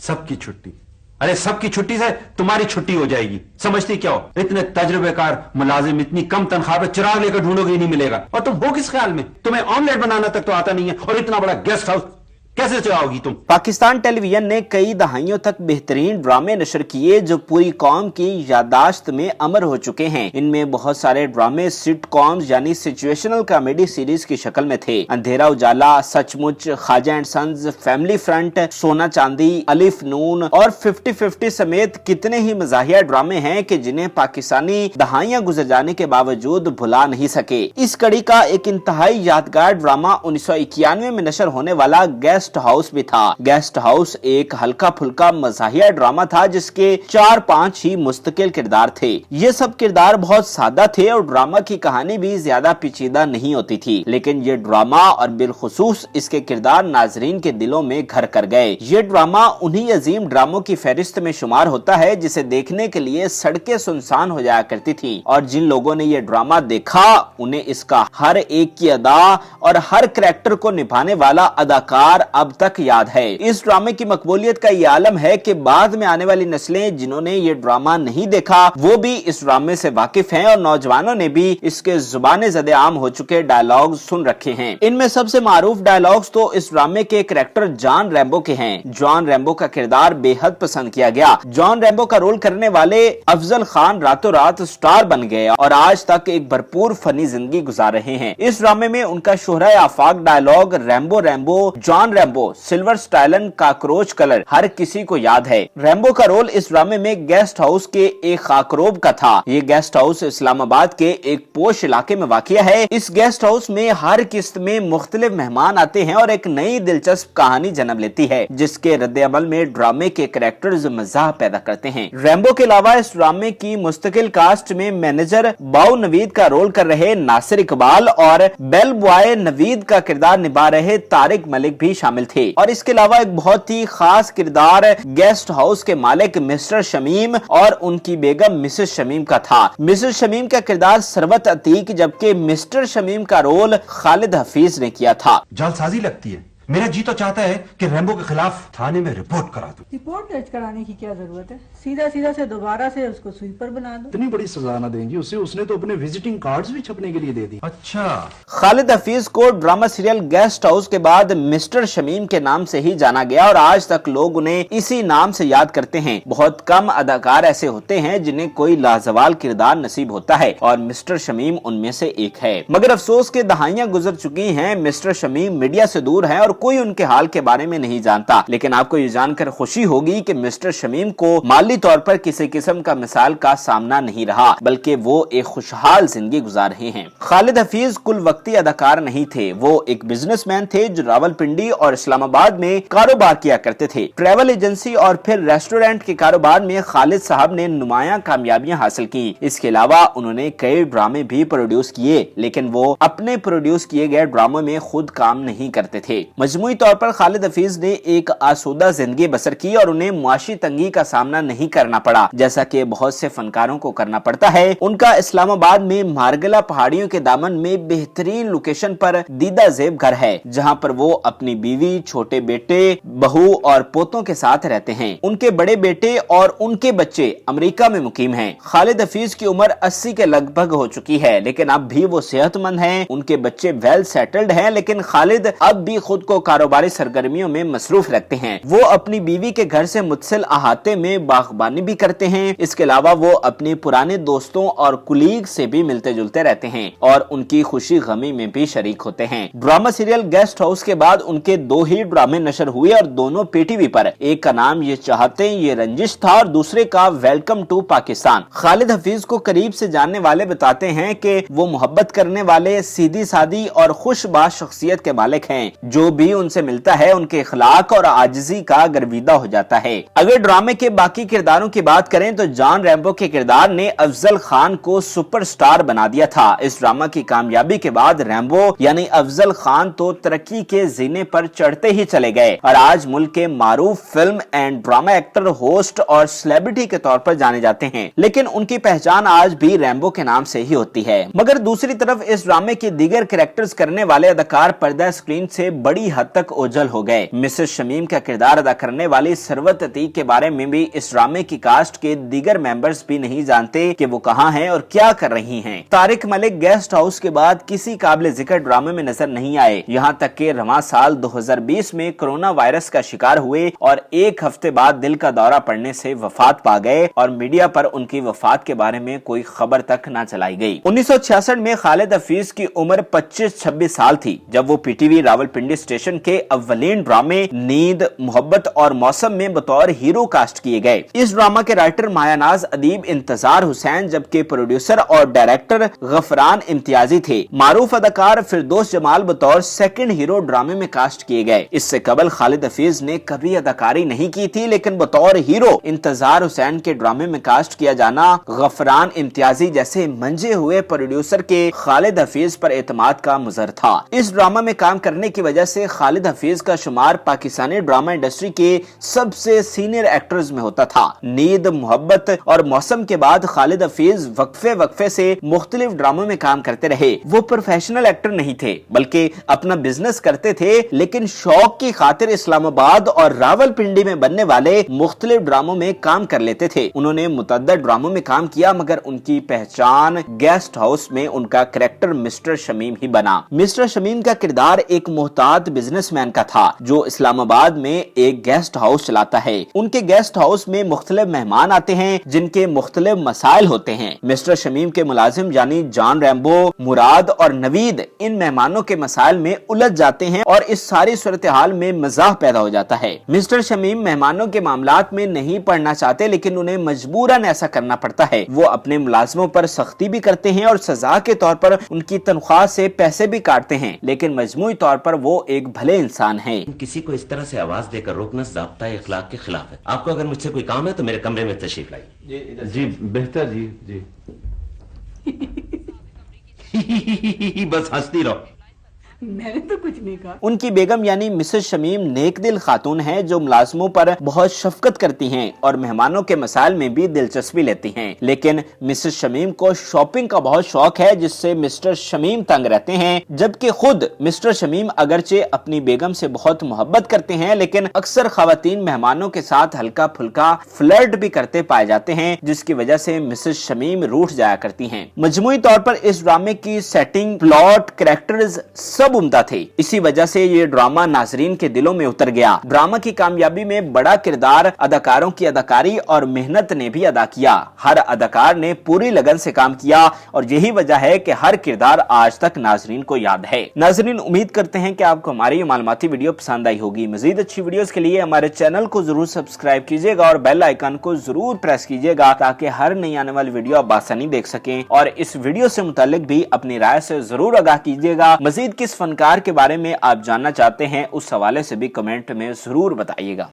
सबकी छुट्टी, अरे सबकी छुट्टी से तुम्हारी छुट्टी हो जाएगी। समझती क्या हो? इतने तजुर्बेकार मुलाजिम, इतनी कम तनख्वाह पे चिराग लेकर ढूंढोगे ही नहीं मिलेगा। और तुम हो किस ख्याल में? तुम्हें ऑमलेट बनाना तक तो आता नहीं है, और इतना बड़ा गेस्ट हाउस कैसे चलाओगी तुम? पाकिस्तान टेलीविजन ने कई दहाइयों तक बेहतरीन ड्रामे नशर किए जो पूरी कौम की यादाश्त में अमर हो चुके हैं। इनमें बहुत सारे ड्रामे सिटकॉम्स यानी सिचुएशनल कॉमेडी सीरीज की शक्ल में थे। Andhera Ujala, Sachmuch, Khawaja and sons, family front, Sona Chandi, अलिफ नून और 50-50 समेत कितने ही मज़ाहिया ड्रामे हैं कि जिन्हें पाकिस्तानी दहाइयां गुजर जाने के बावजूद भुला नहीं सके। इस कड़ी का एक इंतहाई यादगार ड्रामा 1991 में नशर होने वाला गेस्ट हाउस भी था। गेस्ट हाउस एक हल्का फुल्का मज़ाहिया ड्रामा था जिसके 4-5 ही मुस्तकिल किरदार थे। ये सब किरदार बहुत सादा थे और ड्रामा की कहानी भी ज्यादा पेचीदा नहीं होती थी, लेकिन ये ड्रामा और बिलखुसूस इसके किरदार नाजरीन के दिलों में घर कर गए। ये ड्रामा उन्हीं अजीम ड्रामों की फहरिस्त में शुमार होता है जिसे देखने के लिए सड़कें सुनसान हो जाया करती थी, और जिन लोगों ने ये ड्रामा देखा उन्हें इसका हर एक की अदा और हर करैक्टर को निभाने वाला अदाकार अब तक याद है। इस ड्रामे की मकबूलियत का ये आलम है कि बाद में आने वाली नस्लें जिन्होंने ये ड्रामा नहीं देखा वो भी इस ड्रामे से वाकिफ हैं, और नौजवानों ने भी इसके जुबाने ज़दे आम हो चुके डायलॉग सुन रखे हैं। इनमें सबसे मारूफ डायलॉग्स तो इस ड्रामे के करैक्टर जॉन रैम्बो के हैं। जॉन रैम्बो का किरदार बेहद पसंद किया गया। जॉन रैम्बो का रोल करने वाले अफजल खान रातों रात स्टार बन गए और आज तक एक भरपूर फनी जिंदगी गुजार रहे हैं। इस ड्रामे में उनका शोहरा आफाक dialogue Rambo Rambo John Rambo सिल्वर स्टाइलन काकरोच कलर हर किसी को याद है। रैम्बो का रोल इस ड्रामे में गेस्ट हाउस के एक खाकरोब का था। ये गेस्ट हाउस इस्लामाबाद के एक पोश इलाके में वाक़िया है। इस गेस्ट हाउस में हर किस्त में मुख्तलिफ मेहमान आते हैं और एक नई दिलचस्प कहानी जन्म लेती है जिसके रद्द अमल में ड्रामे के कैरेक्टर्स मज़ाह पैदा करते हैं। रैम्बो के अलावा इस ड्रामे की मुस्तकिल कास्ट में मैनेजर बाऊ नवीद का रोल कर रहे नासिर इकबाल और बेल बॉय नवीद का किरदार निभा रहे तारिक मलिक भी शामिल थे। और इसके अलावा एक बहुत ही खास किरदार गेस्ट हाउस के मालिक मिस्टर शमीम और उनकी बेगम मिसेस शमीम का था। मिसेस शमीम का किरदार सरवत अतीक जबकि मिस्टर शमीम का रोल खालिद हफीज ने किया था। जालसाजी लगती है। मेरा जी तो चाहता है कि रैम्बो के खिलाफ थाने में रिपोर्ट करा दूं। रिपोर्ट दर्ज कराने की क्या जरूरत है? सीधा सीधा से दोबारा से उसको स्वीपर बना दो। इतनी बड़ी सजा ना देंगी उसे, उसने तो अपने विजिटिंग कार्ड्स भी छपने के लिए दे दी। अच्छा, खालिद हफीज को ड्रामा सीरियल गेस्ट हाउस के बाद मिस्टर शमीम के नाम से ही जाना गया और आज तक लोग उन्हें इसी नाम से याद करते हैं। बहुत कम अदाकार ऐसे होते हैं जिन्हें कोई लाजवाल किरदार नसीब होता है और मिस्टर शमीम उनमें से एक है। मगर अफसोस के दहाइयां गुजर चुकी हैं, मिस्टर शमीम मीडिया से दूर है और कोई उनके हाल के बारे में नहीं जानता। लेकिन आपको ये जानकर खुशी होगी कि मिस्टर शमीम को माली तौर पर किसी किस्म का मिसाल का सामना नहीं रहा, बल्कि वो एक खुशहाल जिंदगी गुजार रहे हैं। खालिद हफीज कुल वक्ती अदाकार नहीं थे, वो एक बिजनेसमैन थे जो रावलपिंडी और इस्लामाबाद में कारोबार किया करते थे। ट्रैवल एजेंसी और फिर रेस्टोरेंट के कारोबार में खालिद साहब ने नुमाया कामयाबियां हासिल की। इसके अलावा उन्होंने कई ड्रामे भी प्रोड्यूस किए, लेकिन वो अपने प्रोड्यूस किए गए ड्रामों में खुद काम नहीं करते थे। मजमूई तौर पर खालिद हफीज ने एक आसूदा जिंदगी बसर की और उन्हें मुआशी तंगी का सामना नहीं करना पड़ा जैसा कि बहुत से फनकारों को करना पड़ता है। उनका इस्लामाबाद में मारगला पहाड़ियों के दामन में बेहतरीन लोकेशन पर दीदा जेब घर है जहां पर वो अपनी बीवी, छोटे बेटे, बहू और पोतों के साथ रहते हैं। उनके बड़े बेटे और उनके बच्चे अमेरिका में मुकीम हैं। खालिद हफीज की उम्र 80 के लगभग हो चुकी है, लेकिन अब भी वो सेहतमंद हैं। उनके बच्चे वेल सेटल्ड हैं, लेकिन खालिद अब भी खुद को कारोबारी सरगर्मियों में मसरूफ रखते हैं। वो अपनी बीवी के घर से मुतसिल अहाते में बागबानी भी करते हैं। इसके अलावा वो अपने पुराने दोस्तों और कुलीग से भी मिलते जुलते रहते हैं और उनकी खुशी गमी में भी शरीक होते हैं। ड्रामा सीरियल गेस्ट हाउस के बाद उनके 2 ही ड्रामे नशर हुए और दोनों पीटीवी पर। एक का नाम ये चाहते हैं ये रंजिश था और दूसरे का वेलकम टू पाकिस्तान। खालिद हफीज को करीब से जानने वाले बताते हैं कि वो मोहब्बत करने वाले, सीधी सादी और खुशबाश शख्सियत के मालिक हैं। जो भी उनसे मिलता है उनके इखलाक और आजिजी का गर्विदा हो जाता है। अगर ड्रामे के बाकी किरदारों की बात करें तो जॉन रैम्बो के किरदार ने अफजल खान को सुपरस्टार बना दिया था। इस ड्रामा की कामयाबी के बाद रैम्बो यानी अफजल खान तो तरक्की के जीने पर चढ़ते ही चले गए और आज मुल्क के मारूफ film and drama actor, host और सेलिब्रिटी के तौर पर जाने जाते हैं। लेकिन उनकी पहचान आज भी रैम्बो के नाम से ही होती है। मगर दूसरी तरफ इस ड्रामे के दीगर कैरेक्टर्स करने वाले अदाकार पर्दा स्क्रीन से बड़ी हद तक ओझल हो गए। मिसेस शमीम का किरदार अदा करने वाली सरवत अतीक के बारे में भी इस ड्रामे की कास्ट के दीगर मेंबर्स भी नहीं जानते कि वो कहाँ हैं और क्या कर रही हैं। तारिक मलिक गेस्ट हाउस के बाद किसी काबिल जिक्र ड्रामे में नजर नहीं आए, यहाँ तक कि रवां साल 2020 में कोरोना वायरस का शिकार हुए और एक हफ्ते बाद दिल का दौरा पड़ने से वफात पा गए और मीडिया पर उनकी वफात के बारे में कोई खबर तक न चलाई गई। 1966 में खालिद हफीज की उम्र 25-26 साल थी जब वो पीटीवी रावलपिंडी स्टेशन के अव्वलीन ड्रामे नींद, मोहब्बत और मौसम में बतौर हीरो कास्ट किए गए। इस ड्रामा के राइटर मायानाज अदीब इंतजार हुसैन जबकि प्रोड्यूसर और डायरेक्टर गफरान इम्तियाजी थे। मारूफ अदाकार फिरदौस जमाल बतौर सेकंड हीरो ड्रामे में कास्ट किए गए। इससे कबल खालिद हफीज ने कभी अदाकारी नहीं की थी, लेकिन बतौर हीरो इंतजार हुसैन के ड्रामे में कास्ट किया जाना गफरान इम्तियाजी जैसे मंजे हुए प्रोड्यूसर के खालिद हफीज पर एतमाद का मुजर था। इस ड्रामा में काम करने की वजह से खालिद हफीज का शुमार पाकिस्तानी ड्रामा इंडस्ट्री के सबसे सीनियर एक्टर्स में होता था। नींद, मोहब्बत और मौसम के बाद खालिद हफीज वक्फे से मुख्तलिफ ड्रामों में काम करते रहे। वो प्रोफेशनल एक्टर नहीं थे बल्कि अपना बिजनेस करते थे, लेकिन शौक की खातिर इस्लामाबाद और रावलपिंडी में बनने वाले मुख्तलिफ ड्रामों में काम कर लेते थे। उन्होंने मुतअद्दिद ड्रामों में काम किया मगर उनकी पहचान गेस्ट हाउस में उनका कैरेक्टर मिस्टर शमीम ही बना। मिस्टर शमीम का किरदार एक मोहतात बिजनेसमैन का था जो इस्लामाबाद में एक गेस्ट हाउस चलाता है। उनके गेस्ट हाउस में मुख्तलिफ मेहमान आते हैं जिनके मुख्तलिफ मसाइल होते हैं। मिस्टर शमीम के मुलाजिम यानी जॉन रैम्बो, मुराद और नवीद इन मेहमानों के मसाइल में उलझ जाते हैं और इस सारी सूरत हाल में मजाक पैदा हो जाता है। मिस्टर शमीम मेहमानों के मामलात में नहीं पड़ना चाहते लेकिन उन्हें मजबूरन ऐसा करना पड़ता है। वो अपने मुलाजिमों पर सख्ती भी करते हैं और सजा के तौर पर उनकी तनख्वाह से पैसे भी काटते हैं, लेकिन मजमूई तौर पर वो एक भले इंसान है। किसी को इस तरह से आवाज देकर रोकना ज़ाब्ता इखलाक के खिलाफ है। आपको अगर मुझसे कोई काम है तो मेरे कमरे में तशरीफ लाइए। जी बेहतर जी। बस हंसती रहो। मैंने तो कुछ नहीं कहा। उनकी बेगम यानी मिसेस शमीम नेक दिल खातून है जो मुलाजमों पर बहुत शफकत करती हैं और मेहमानों के मसाइल में भी दिलचस्पी लेती हैं। लेकिन मिसेस शमीम को शॉपिंग का बहुत शौक है जिससे मिस्टर शमीम तंग रहते हैं, जबकि खुद मिस्टर शमीम अगरचे अपनी बेगम से बहुत मोहब्बत करते हैं लेकिन अक्सर खवातीन मेहमानों के साथ हल्का फुल्का फ्लर्ट भी करते पाए जाते हैं, जिसकी वजह से मिसेस शमीम रूठ जाया करती हैं। मजमूई तौर पर इस ड्रामे की सेटिंग, प्लॉट, कैरेक्टर्स सब उम्दा थे। इसी वजह से ये ड्रामा नाजरीन के दिलों में उतर गया। ड्रामा की कामयाबी में बड़ा किरदार अदाकारों की अदाकारी और मेहनत ने भी अदा किया। हर अदाकार ने पूरी लगन से काम किया और यही वजह है कि हर किरदार आज तक नाजरीन को याद है। नाजरीन, उम्मीद करते हैं कि आपको हमारी ये मालूमाती वीडियो पसंद आई होगी। मजीद अच्छी वीडियोस के लिए हमारे चैनल को जरूर सब्सक्राइब कीजिएगा और बेल आइकन को जरूर प्रेस कीजिएगा ताकि हर नई आने वाली वीडियो आप आसानी देख सकें। और इस वीडियो से मुतालिक भी अपनी राय से जरूर आगाह कीजिएगा। मजीद किस फनकार के बारे में आप जानना चाहते हैं उस हवाले से भी कमेंट में जरूर बताइएगा।